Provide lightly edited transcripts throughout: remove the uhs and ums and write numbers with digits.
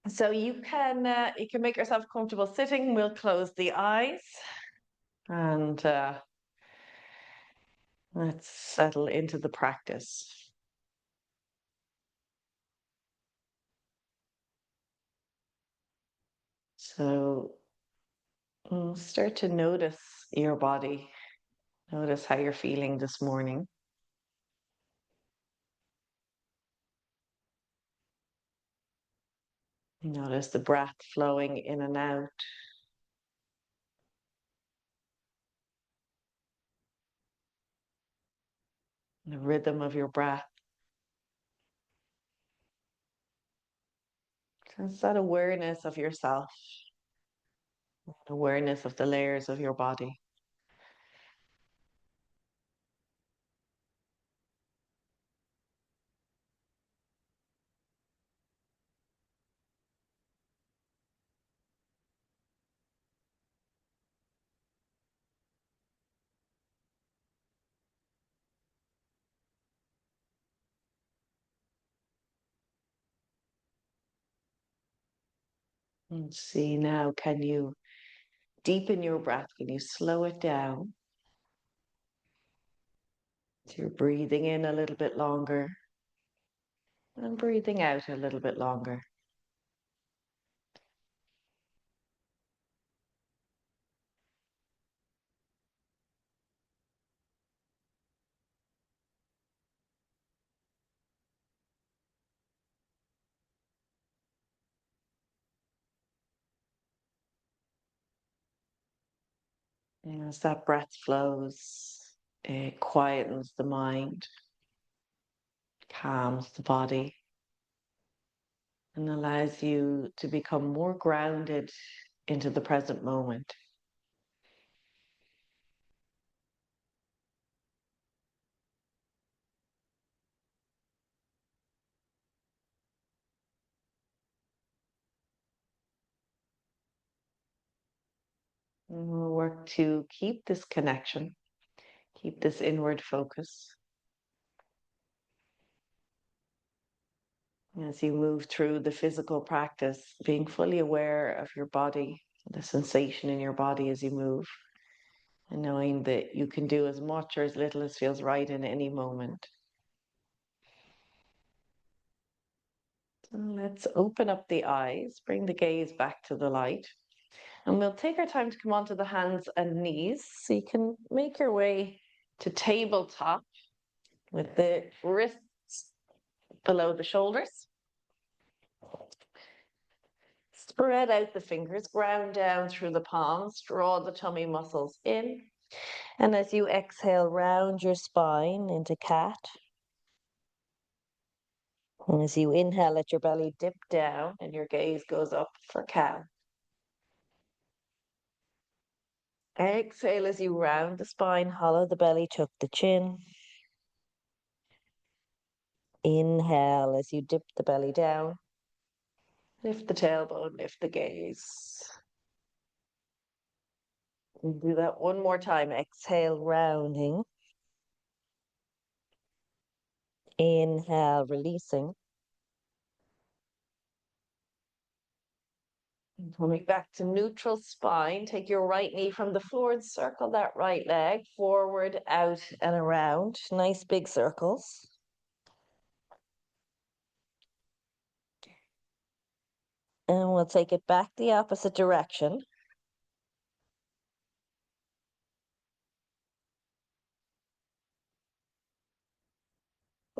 So you can make yourself comfortable sitting. We'll close the eyes and let's settle into the practice. So start to notice your body. Notice how you're feeling this morning. Notice the breath flowing in and out. The rhythm of your breath. It's that awareness of yourself, awareness of the layers of your body. And see now, can you deepen your breath? Can you slow it down? So you're breathing in a little bit longer and breathing out a little bit longer. And as that breath flows, it quietens the mind, calms the body, and allows you to become more grounded into the present moment. And we'll work to keep this connection, keep this inward focus. As you move through the physical practice, being fully aware of your body, the sensation in your body as you move, and knowing that you can do as much or as little as feels right in any moment. So let's open up the eyes, bring the gaze back to the light, and we'll take our time to come onto the hands and knees. So you can make your way to tabletop with the wrists below the shoulders. Spread out the fingers, ground down through the palms, draw the tummy muscles in. And as you exhale, round your spine into cat. And as you inhale, let your belly dip down and your gaze goes up for cow. Exhale as you round the spine, hollow the belly, tuck the chin. Inhale as you dip the belly down. Lift the tailbone, lift the gaze. And do that one more time. Exhale, rounding. Inhale, releasing. Coming back to neutral spine, take your right knee from the floor and circle that right leg forward, out and around. Nice big circles. And we'll take it back the opposite direction.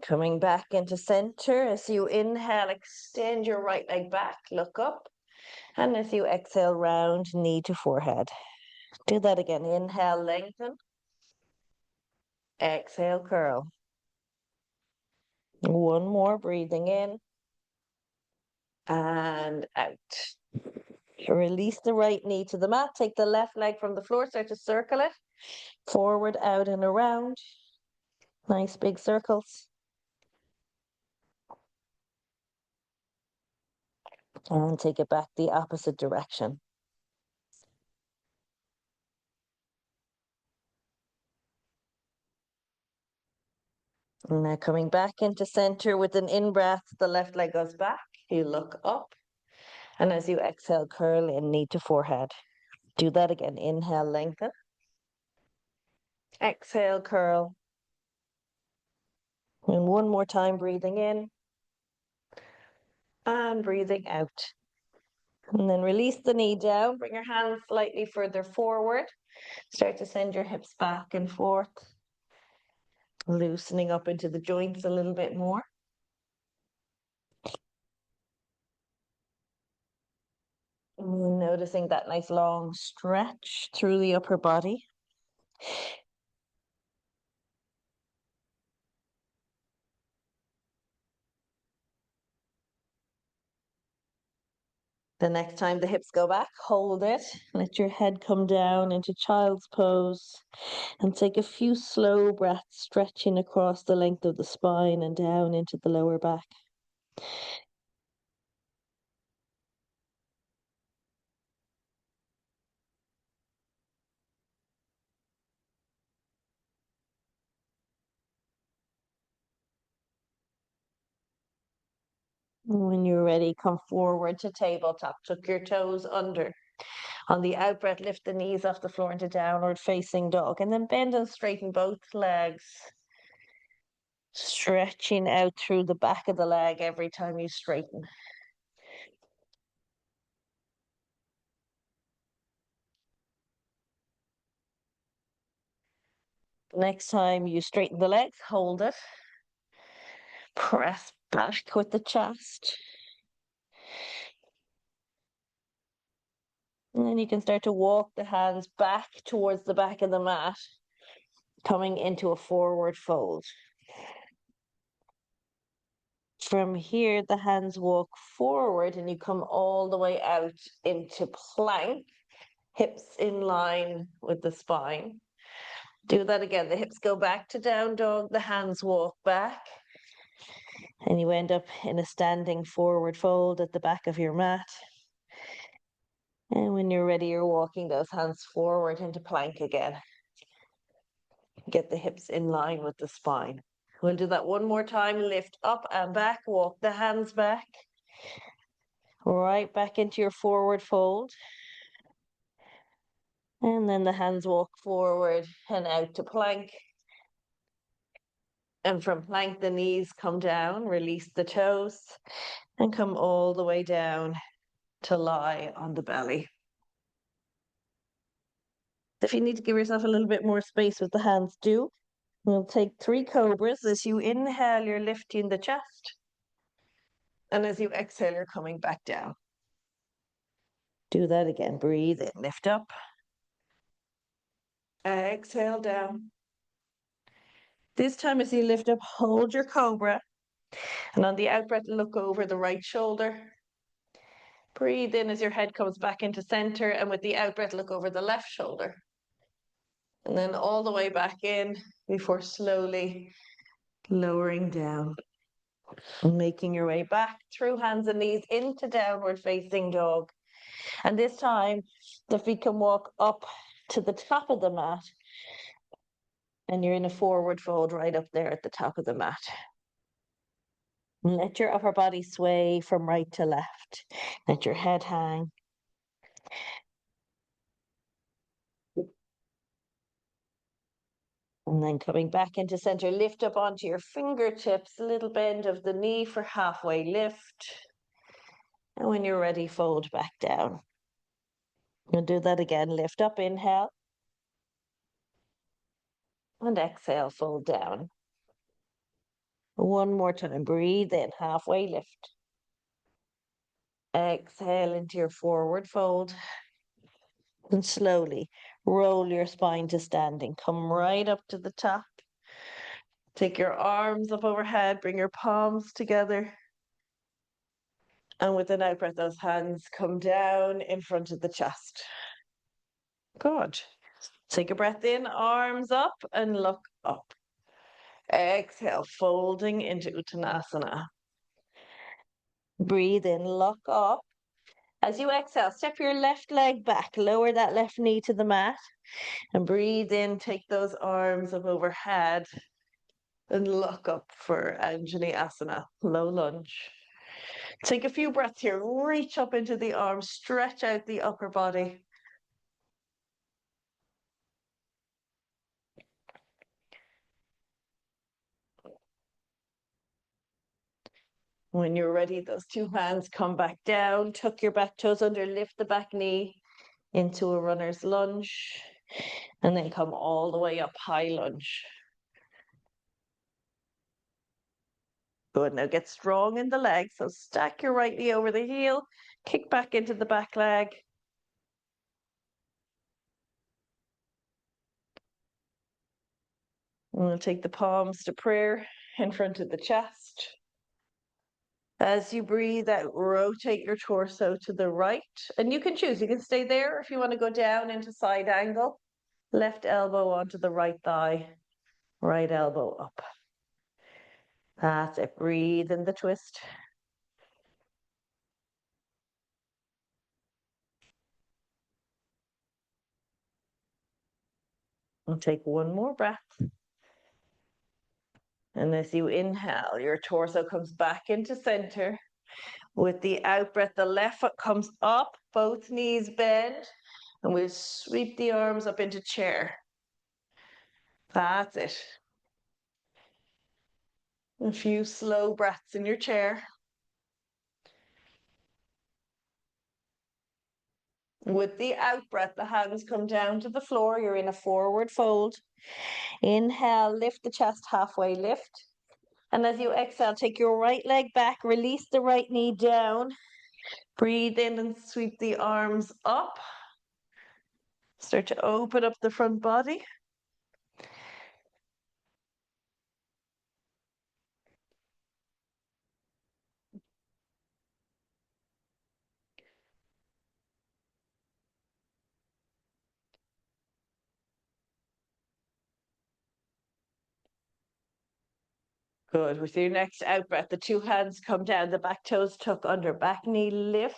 Coming back into center, as you inhale, extend your right leg back, look up. And as you exhale, round knee to forehead. Do that again. Inhale, lengthen. Exhale, curl. One more, breathing in and out. Release the right knee to the mat. Take the left leg from the floor, start to circle it. Forward, out and around. Nice big circles. And take it back the opposite direction. And now coming back into center with an in-breath, the left leg goes back. you look up. And as you exhale, curl in, knee to forehead. Do that again. Inhale, lengthen. Exhale, curl. And one more time, breathing in and breathing out. And then release the knee down. Bring your hands slightly further forward. Start to send your hips back and forth, loosening up into the joints a little bit more. Noticing that nice long stretch through the upper body. The next time the hips go back, hold it. Let your head come down into child's pose and take a few slow breaths, stretching across the length of the spine and down into the lower back. When you're ready, come forward to tabletop. Tuck your toes under. On the out breath, lift the knees off the floor into downward facing dog. And then bend and straighten both legs. Stretching out through the back of the leg every time you straighten. Next time you straighten the legs, hold it. Press back with the chest. And then you can start to walk the hands back towards the back of the mat, coming into a forward fold. From here, the hands walk forward and you come all the way out into plank, hips in line with the spine. Do that again. The hips go back to down dog, the hands walk back. And you end up in a standing forward fold at the back of your mat. And when you're ready, you're walking those hands forward into plank again. Get the hips in line with the spine. We'll do that one more time. Lift up and back, walk the hands back. Right back into your forward fold. And then the hands walk forward and out to plank. And from plank, the knees come down, release the toes, and come all the way down to lie on the belly. If you need to give yourself a little bit more space with the hands, do. We'll take 3 cobras. As you inhale, you're lifting the chest. And as you exhale, you're coming back down. Do that again. Breathe in, lift up. Exhale down. This time as you lift up, hold your cobra. And on the out breath, look over the right shoulder. Breathe in as your head comes back into center. And with the out breath, look over the left shoulder. And then all the way back in before slowly lowering down. Making your way back through hands and knees into downward facing dog. And this time, the feet can walk up to the top of the mat. And you're in a forward fold right up there at the top of the mat. Let your upper body sway from right to left. Let your head hang. And then coming back into center, lift up onto your fingertips, a little bend of the knee for halfway lift. And when you're ready, fold back down. We'll do that again. Lift up, inhale. And exhale, fold down. One more time. Breathe in, halfway lift. Exhale into your forward fold. And slowly roll your spine to standing. Come right up to the top. Take your arms up overhead. Bring your palms together. And with an out breath, those hands come down in front of the chest. Good. Take a breath in, arms up and look up. Exhale, folding into Uttanasana. Breathe in, look up. As you exhale, step your left leg back, lower that left knee to the mat, and breathe in, take those arms up overhead, and look up for Anjali Asana, low lunge. Take a few breaths here. Reach up into the arms, stretch out the upper body. When you're ready, those two hands come back down, tuck your back toes under, lift the back knee into a runner's lunge, and then come all the way up, high lunge. Good, now get strong in the legs. So stack your right knee over the heel, kick back into the back leg. And we'll take the palms to prayer in front of the chest. As you breathe out, rotate your torso to the right. And you can choose, you can stay there if you want to go down into side angle. Left elbow onto the right thigh, right elbow up. That's it, breathe in the twist. And take one more breath. And as you inhale, your torso comes back into center. With the out breath, the left foot comes up, both knees bend, and we'll sweep the arms up into chair. That's it. A few slow breaths in your chair. With the out breath, the hands come down to the floor. You're in a forward fold. Inhale, lift the chest, halfway lift. And as you exhale, take your right leg back, release the right knee down. Breathe in and sweep the arms up. Start to open up the front body. Good. With your next out breath, the two hands come down, the back toes tuck under, back knee lifts.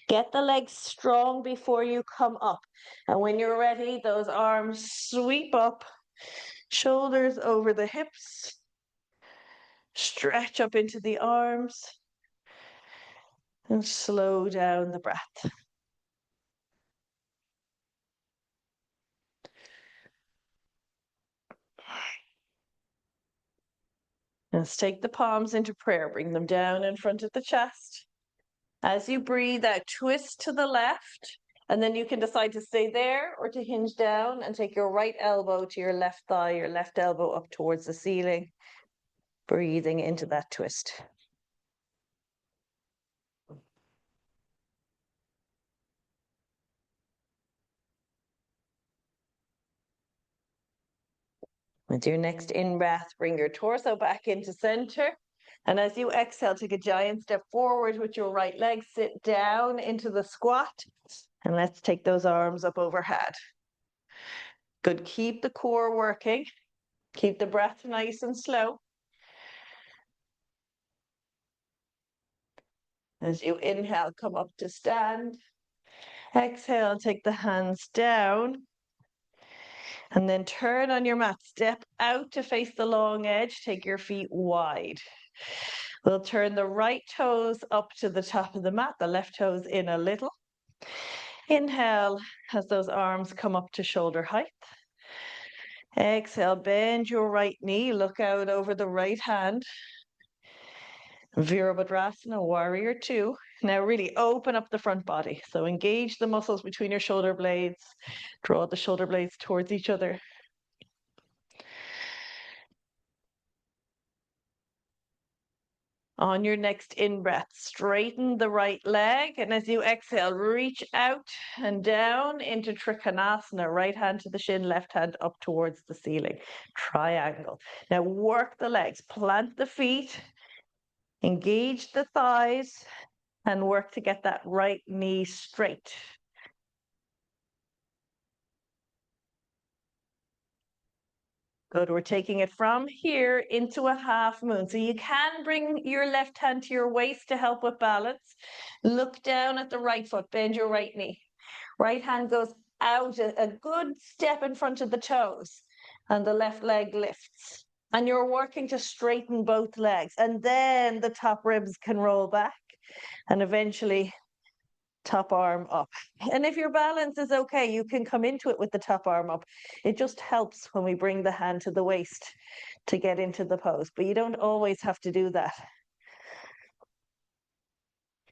Get the legs strong before you come up. And when you're ready, those arms sweep up, shoulders over the hips. Stretch up into the arms. And slow down the breath. Let's take the palms into prayer. Bring them down in front of the chest. As you breathe out, twist to the left. And then you can decide to stay there or to hinge down and take your right elbow to your left thigh, your left elbow up towards the ceiling. Breathing into that twist. With your next in-breath, bring your torso back into center. And as you exhale, take a giant step forward with your right leg. Sit down into the squat. And let's take those arms up overhead. Good. Keep the core working. Keep the breath nice and slow. As you inhale, come up to stand. Exhale, take the hands down. And then turn on your mat. Step out to face the long edge. Take your feet wide. We'll turn the right toes up to the top of the mat, the left toes in a little. Inhale as those arms come up to shoulder height. Exhale, bend your right knee, look out over the right hand. Virabhadrasana, warrior two. Now really open up the front body. So engage the muscles between your shoulder blades. Draw the shoulder blades towards each other. On your next in-breath, straighten the right leg. And as you exhale, reach out and down into Trikonasana. Right hand to the shin, left hand up towards the ceiling. Triangle. Now work the legs, plant the feet, engage the thighs, and work to get that right knee straight. Good, we're taking it from here into a half moon. So you can bring your left hand to your waist to help with balance. Look down at the right foot, bend your right knee. Right hand goes out a good step in front of the toes, and the left leg lifts. And you're working to straighten both legs, and then the top ribs can roll back. and eventually top arm up. And if your balance is okay, you can come into it with the top arm up. It just helps when we bring the hand to the waist to get into the pose, but you don't always have to do that.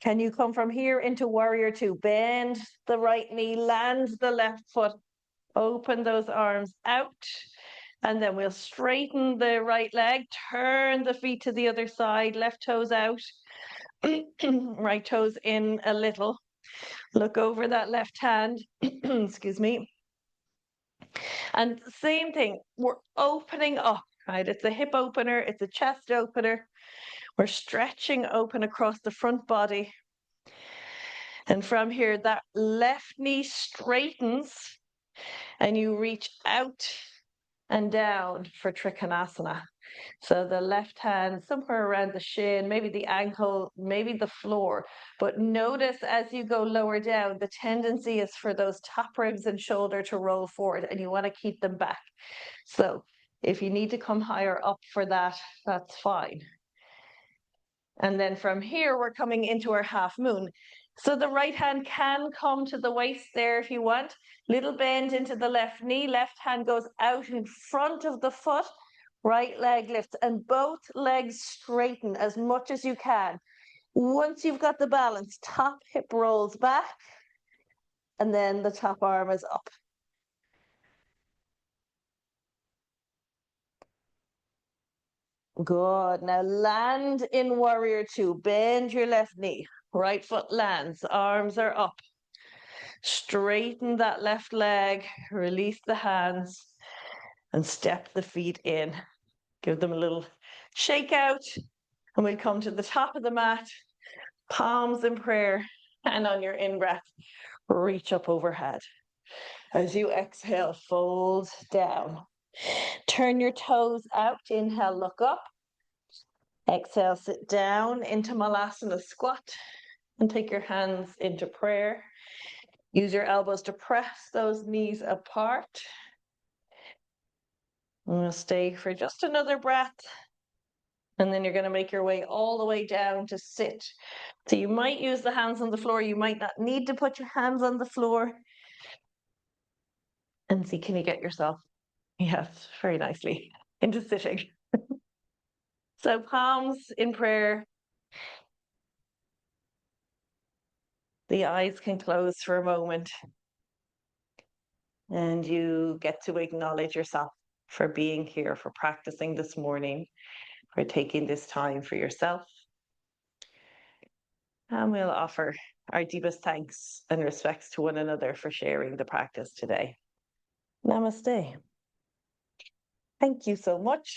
Can you come from here into warrior two? Bend the right knee, land the left foot, open those arms out, and then we'll straighten the right leg, turn the feet to the other side, left toes out, right toes in a little. Look over that left hand, excuse me. And same thing, we're opening up, right? It's a hip opener, it's a chest opener. We're stretching open across the front body. And from here, that left knee straightens and you reach out and down for Trikonasana. So the left hand somewhere around the shin, maybe the ankle, maybe the floor. But notice as you go lower down, the tendency is for those top ribs and shoulder to roll forward, and you want to keep them back. So if you need to come higher up for that, that's fine. And then from here, we're coming into our half moon. So the right hand can come to the waist there if you want. Little bend into the left knee. Left hand goes out in front of the foot. Right leg lifts and both legs straighten as much as you can. Once you've got the balance, top hip rolls back and then the top arm is up. Good. Now land in warrior two. Bend your left knee. Right foot lands. Arms are up. Straighten that left leg. Release the hands and step the feet in. Give them a little shake out. And we'll come to the top of the mat. Palms in prayer. And on your in-breath, reach up overhead. As you exhale, fold down. Turn your toes out. Inhale, look up. Exhale, sit down into Malasana squat and take your hands into prayer. Use your elbows to press those knees apart. And we'll stay for just another breath. And then you're going to make your way all the way down to sit. So you might use the hands on the floor. You might not need to put your hands on the floor. And see, can you get yourself, yes, very nicely, into sitting. So palms in prayer. The eyes can close for a moment. And you get to acknowledge yourself for being here, for practicing this morning, for taking this time for yourself. And we'll offer our deepest thanks and respects to one another for sharing the practice today. Namaste. Thank you so much.